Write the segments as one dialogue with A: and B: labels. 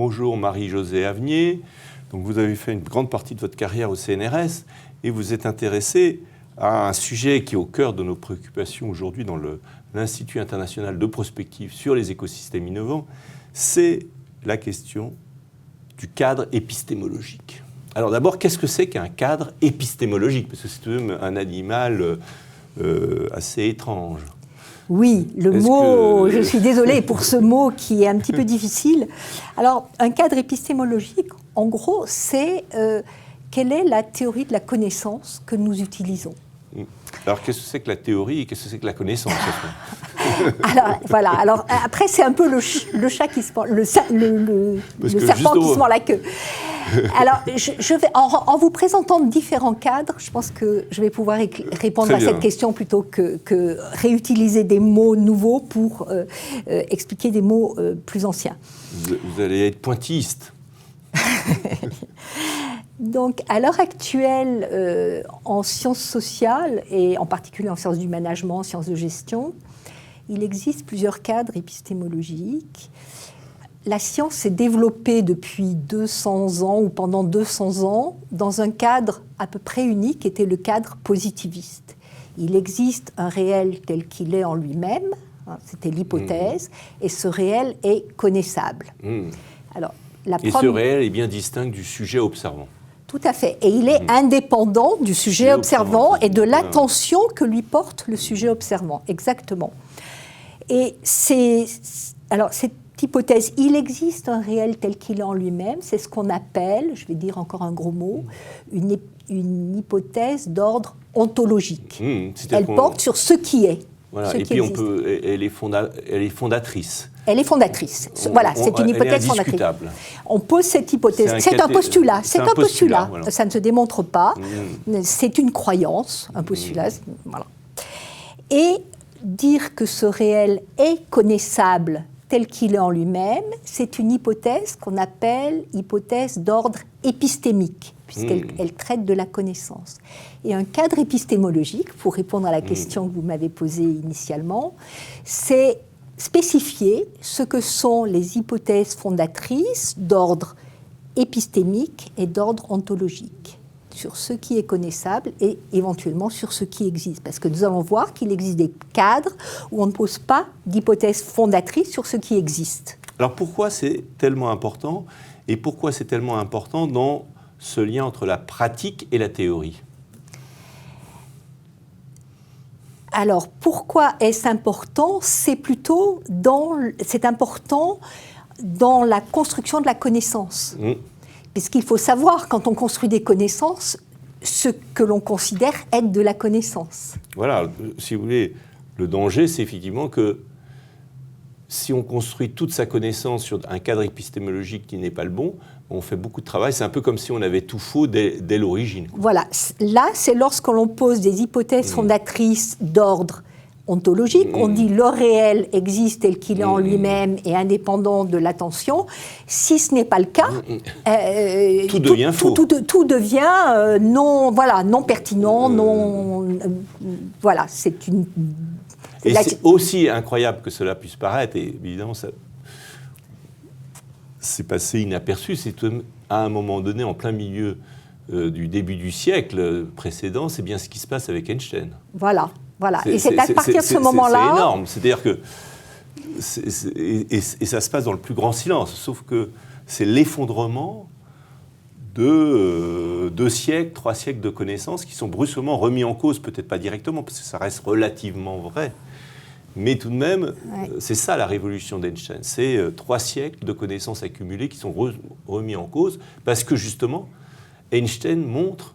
A: Bonjour Marie-Josée Avenier. Donc vous avez fait une grande partie de votre carrière au CNRS et vous êtes intéressée à un sujet qui est au cœur de nos préoccupations aujourd'hui dans l'Institut international de prospective sur les écosystèmes innovants, c'est la question du cadre épistémologique. Alors d'abord, qu'est-ce que c'est qu'un cadre épistémologique? Parce que c'est tout de même un animal assez étrange.
B: Oui, je suis désolée pour ce mot qui est un petit peu difficile. Alors, un cadre épistémologique, en gros, c'est quelle est la théorie de la connaissance que nous utilisons.
A: Alors, qu'est-ce que c'est que la théorie et qu'est-ce que c'est que la connaissance?
B: Alors, voilà. Alors, après, c'est un peu le chat qui se mord, le serpent qui se mord la queue. Alors, je vais, en vous présentant différents cadres, je pense que je vais pouvoir répondre à cette question plutôt que réutiliser des mots nouveaux pour expliquer des mots plus anciens.
A: Vous allez être pointilliste.
B: Donc, à l'heure actuelle, en sciences sociales, et en particulier en sciences du management, en sciences de gestion, il existe plusieurs cadres épistémologiques. La science s'est développée depuis 200 ans ou pendant 200 ans dans un cadre à peu près unique, qui était le cadre positiviste. Il existe un réel tel qu'il est en lui-même, hein, c'était l'hypothèse, et ce réel est connaissable. Alors,
A: ce réel est bien distinct du sujet observant.
B: Tout à fait. Et il est indépendant du sujet observant et de l'attention que lui porte le sujet observant. Exactement. Et alors, cette hypothèse, il existe un réel tel qu'il est en lui-même, c'est ce qu'on appelle, je vais dire encore un gros mot, une hypothèse d'ordre ontologique. Elle porte sur ce qui est.
A: Voilà. Et puis elle est fondatrice.
B: Elle est fondatrice. Voilà, c'est une hypothèse fondatrice. On pose cette hypothèse. C'est un postulat. C'est un postulat. Voilà. Ça ne se démontre pas. C'est une croyance, un postulat. Voilà. Et dire que ce réel est connaissable tel qu'il est en lui-même, c'est une hypothèse qu'on appelle hypothèse d'ordre épistémique, puisqu'elle traite de la connaissance. Et un cadre épistémologique, pour répondre à la question que vous m'avez posée initialement, c'est spécifier ce que sont les hypothèses fondatrices d'ordre épistémique et d'ordre ontologique, sur ce qui est connaissable et éventuellement sur ce qui existe. Parce que nous allons voir qu'il existe des cadres où on ne pose pas d'hypothèse fondatrice sur ce qui existe.
A: Alors pourquoi c'est tellement important et pourquoi c'est tellement important dans ce lien entre la pratique et la théorie?
B: Alors, pourquoi est-ce important? C'est important dans la construction de la connaissance. Puisqu'il faut savoir, quand on construit des connaissances, ce que l'on considère être de la connaissance.
A: Voilà, si vous voulez, le danger, c'est effectivement que si on construit toute sa connaissance sur un cadre épistémologique qui n'est pas le bon, on fait beaucoup de travail. C'est un peu comme si on avait tout faux dès l'origine.
B: Voilà. Là, c'est lorsque l'on pose des hypothèses fondatrices d'ordre ontologique. On dit le réel existe tel qu'il est en lui-même et indépendant de l'attention. Si ce n'est pas le cas,
A: tout devient faux.
B: Tout devient non pertinent, voilà, c'est une...
A: Et c'est aussi incroyable que cela puisse paraître, et évidemment, c'est passé inaperçu, c'est à un moment donné, en plein milieu du début du siècle précédent, c'est bien ce qui se passe avec Einstein.
B: Voilà. Et c'est à partir de ce moment-là...
A: C'est énorme, c'est-à-dire que... Et ça se passe dans le plus grand silence, sauf que c'est l'effondrement de 2 siècles, 3 siècles de connaissances qui sont brusquement remis en cause, peut-être pas directement, parce que ça reste relativement vrai, mais tout de même, c'est ça la révolution d'Einstein, c'est 3 siècles de connaissances accumulées qui sont remis en cause, parce que justement, Einstein montre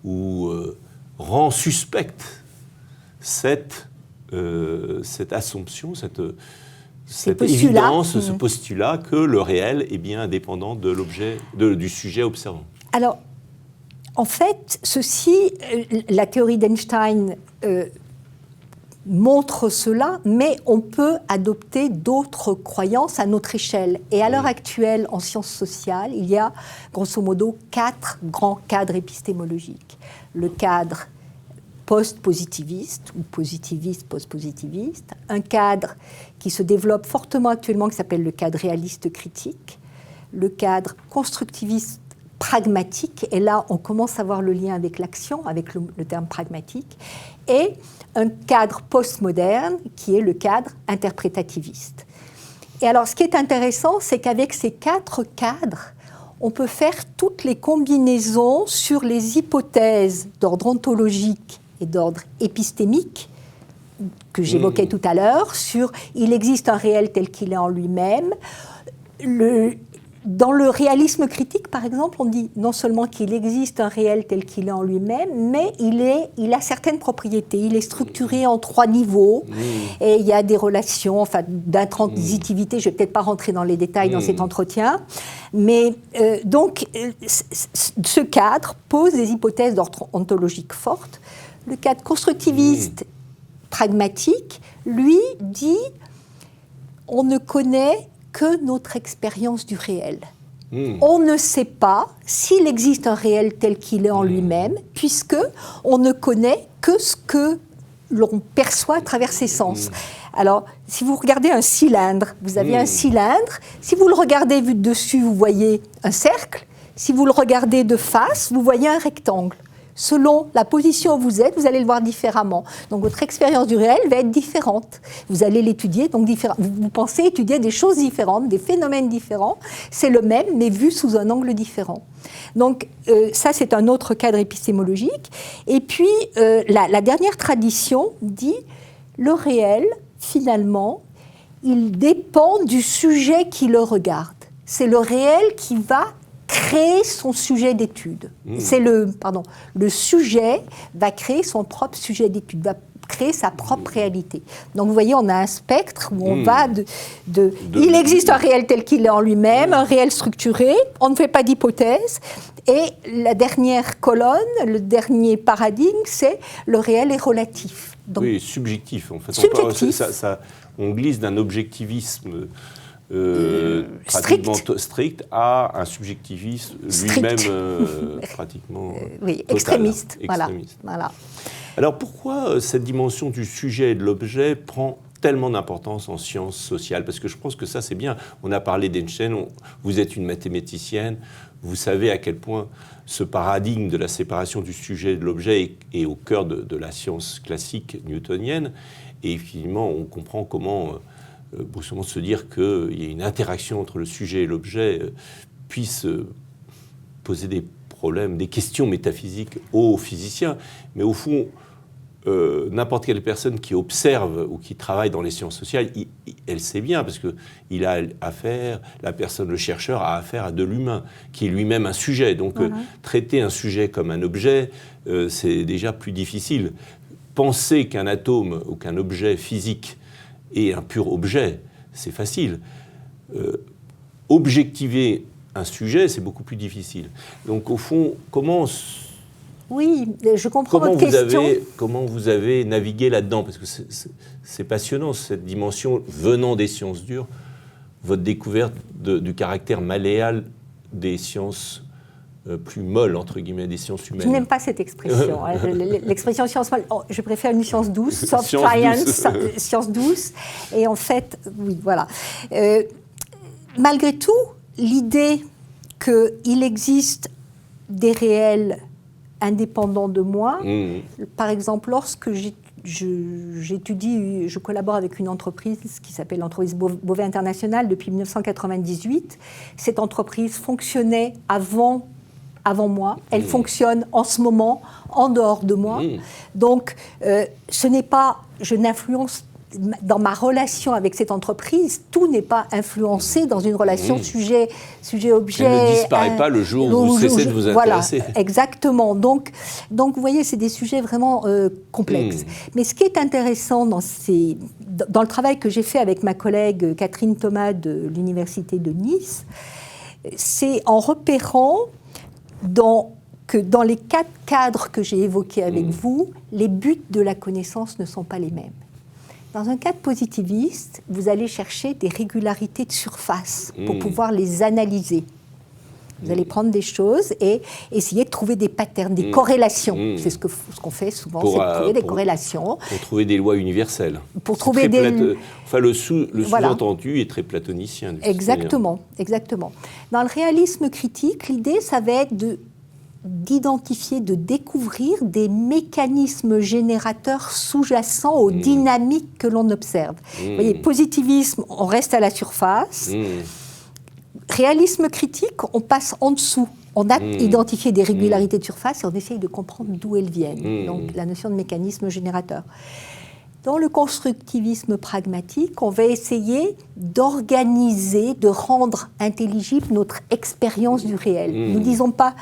A: ou rend suspecte cette assumption, cette évidence, ce postulat que le réel est bien indépendant de l'objet, du sujet observant.
B: Alors, en fait, la théorie d'Einstein montre cela, mais on peut adopter d'autres croyances à notre échelle. Et à l'heure actuelle, en sciences sociales, il y a grosso modo 4 grands cadres épistémologiques. Le cadre post-positiviste ou positiviste, post-positiviste, un cadre qui se développe fortement actuellement qui s'appelle le cadre réaliste critique, le cadre constructiviste pragmatique, et là on commence à voir le lien avec l'action, avec le terme pragmatique, et un cadre postmoderne qui est le cadre interprétativiste. Et alors ce qui est intéressant, c'est qu'avec ces 4 cadres, on peut faire toutes les combinaisons sur les hypothèses d'ordre ontologique et d'ordre épistémique que j'évoquais tout à l'heure, sur il existe un réel tel qu'il est en lui-même. Dans le réalisme critique, par exemple, on dit non seulement qu'il existe un réel tel qu'il est en lui-même, mais il a certaines propriétés. Il est structuré en 3 niveaux, et il y a des relations d'intransitivité. Je ne vais peut-être pas rentrer dans les détails dans cet entretien, mais donc ce cadre pose des hypothèses d'ordre ontologique fortes. Le cadre constructiviste pragmatique, lui, dit on ne connaît que notre expérience du réel. On ne sait pas s'il existe un réel tel qu'il est en lui-même, puisque on ne connaît que ce que l'on perçoit à travers ses sens. Alors, si vous regardez un cylindre, vous avez un cylindre. Si vous le regardez vu de dessus, vous voyez un cercle. Si vous le regardez de face, vous voyez un rectangle. Selon la position où vous êtes, vous allez le voir différemment. Donc votre expérience du réel va être différente. Vous allez l'étudier, donc vous pensez étudier des choses différentes, des phénomènes différents. C'est le même, mais vu sous un angle différent. Donc ça, c'est un autre cadre épistémologique. Et puis, la dernière tradition dit, le réel, finalement, il dépend du sujet qui le regarde. C'est le réel qui va créer son sujet d'étude. C'est le sujet va créer son propre sujet d'étude, va créer sa propre réalité. Donc vous voyez, on a un spectre où on va il existe un réel tel qu'il est en lui-même, un réel structuré, on ne fait pas d'hypothèse, et la dernière colonne, le dernier paradigme, c'est le réel est relatif. Donc,
A: oui, subjectif. En fait,
B: subjectif.
A: On glisse d'un objectivisme pratiquement strict à un subjectivisme lui-même pratiquement
B: oui,
A: total,
B: extrémiste.
A: Voilà. Alors pourquoi cette dimension du sujet et de l'objet prend tellement d'importance en sciences sociales? Parce que je pense que ça c'est bien. On a parlé d'Einstein, vous êtes une mathématicienne, vous savez à quel point ce paradigme de la séparation du sujet et de l'objet est au cœur de la science classique newtonienne. Et finalement, on comprend comment brusquement se dire qu'il y a une interaction entre le sujet et l'objet puisse poser des problèmes, des questions métaphysiques aux physiciens. Mais au fond, n'importe quelle personne qui observe ou qui travaille dans les sciences sociales, elle sait bien, parce qu'il a affaire, le chercheur a affaire à de l'humain, qui est lui-même un sujet. Donc traiter un sujet comme un objet, c'est déjà plus difficile. Penser qu'un atome ou qu'un objet physique est un pur objet, c'est facile. Objectiver un sujet, c'est beaucoup plus difficile. Donc au fond,
B: oui, je comprends votre question.
A: Comment vous avez navigué là-dedans? Parce que c'est passionnant, cette dimension venant des sciences dures, votre découverte du caractère malléable des sciences plus molles, entre guillemets, des sciences humaines.
B: Je n'aime pas cette expression. L'expression science molle, je préfère une science douce, soft science, science douce. Et en fait, oui, voilà. Malgré tout, l'idée qu'il existe des réels indépendants de moi, par exemple, lorsque j'étudie, je collabore avec une entreprise qui s'appelle l'entreprise Beauvais International depuis 1998. Cette entreprise fonctionnait avant moi, elle fonctionne en ce moment en dehors de moi. Donc, ce n'est pas, je n'influence dans ma relation avec cette entreprise, tout n'est pas influencé dans une relation sujet-objet.
A: Elle ne disparaît pas le jour où vous cessez de vous intéresser.
B: Voilà, exactement. Donc, vous voyez, c'est des sujets vraiment complexes. Mais ce qui est intéressant dans le travail que j'ai fait avec ma collègue Catherine Thomas de l'Université de Nice, c'est en repérant que dans les 4 cadres que j'ai évoqués avec vous, les buts de la connaissance ne sont pas les mêmes. Dans un cadre positiviste, vous allez chercher des régularités de surface pour pouvoir les analyser. Vous allez prendre des choses et essayer de trouver des patterns, des corrélations. C'est ce qu'on fait souvent, c'est de trouver des corrélations.
A: Pour trouver des lois universelles.
B: Pour trouver des...
A: Enfin, le sous-entendu est très platonicien.
B: Exactement, exactement. Dans le réalisme critique, l'idée, ça va être d'identifier, de découvrir des mécanismes générateurs sous-jacents aux dynamiques que l'on observe. Vous voyez, positivisme, on reste à la surface. Réalisme critique, on passe en dessous. On a identifié des régularités de surface et on essaye de comprendre d'où elles viennent. Donc, la notion de mécanisme générateur. Dans le constructivisme pragmatique, on va essayer d'organiser, de rendre intelligible notre expérience du réel. Nous ne disons pas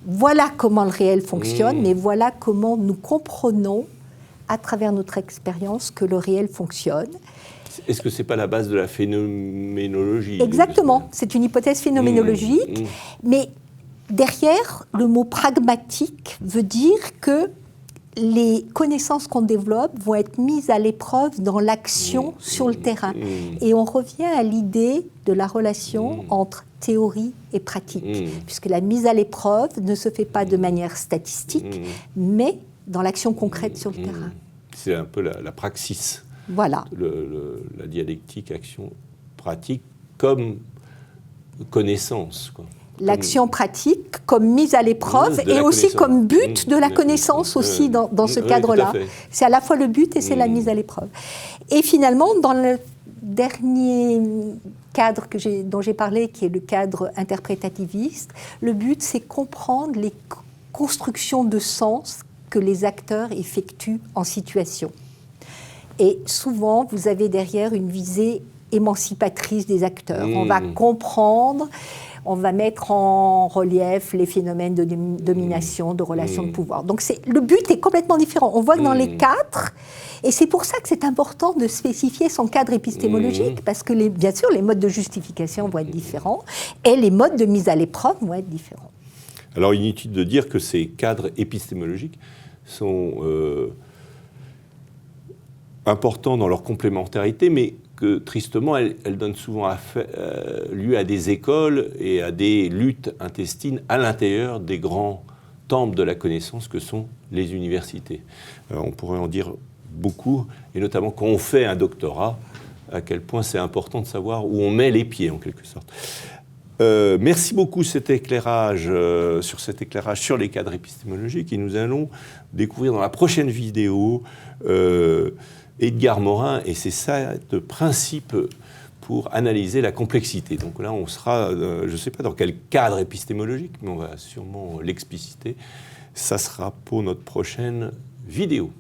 B: voilà comment le réel fonctionne, mais voilà comment nous comprenons à travers notre expérience que le réel fonctionne.
A: Est-ce que ce n'est pas la base de la phénoménologie?
B: Exactement, c'est une hypothèse phénoménologique, mais derrière, le mot pragmatique veut dire que les connaissances qu'on développe vont être mises à l'épreuve dans l'action sur le terrain. Et on revient à l'idée de la relation entre théorie et pratique, puisque la mise à l'épreuve ne se fait pas de manière statistique, mais dans l'action concrète sur le terrain.
A: C'est un peu la praxis.
B: Voilà.
A: La dialectique, action, pratique, comme connaissance, quoi.
B: L'action pratique comme mise à l'épreuve et aussi comme but de la connaissance aussi dans ce cadre-là. C'est à la fois le but et c'est la mise à l'épreuve. Et finalement, dans le dernier cadre dont j'ai parlé, qui est le cadre interprétativiste, le but, c'est comprendre les constructions de sens que les acteurs effectuent en situation. Et souvent, vous avez derrière une visée émancipatrice des acteurs. On va comprendre, on va mettre en relief les phénomènes de domination, de relations de pouvoir. Donc le but est complètement différent. On voit que dans les quatre, et c'est pour ça que c'est important de spécifier son cadre épistémologique, parce que bien sûr, les modes de justification vont être différents, et les modes de mise à l'épreuve vont être différents.
A: Alors, inutile de dire que ces cadres épistémologiques sont importants dans leur complémentarité, mais que tristement, elles donnent souvent lieu à des écoles et à des luttes intestines à l'intérieur des grands temples de la connaissance que sont les universités. On pourrait en dire beaucoup, et notamment quand on fait un doctorat, à quel point c'est important de savoir où on met les pieds, en quelque sorte. Merci beaucoup sur cet éclairage sur les cadres épistémologiques, et nous allons découvrir dans la prochaine vidéo Edgar Morin, et c'est ça le principe pour analyser la complexité. Donc là, on sera, je ne sais pas dans quel cadre épistémologique, mais on va sûrement l'expliciter. Ça sera pour notre prochaine vidéo.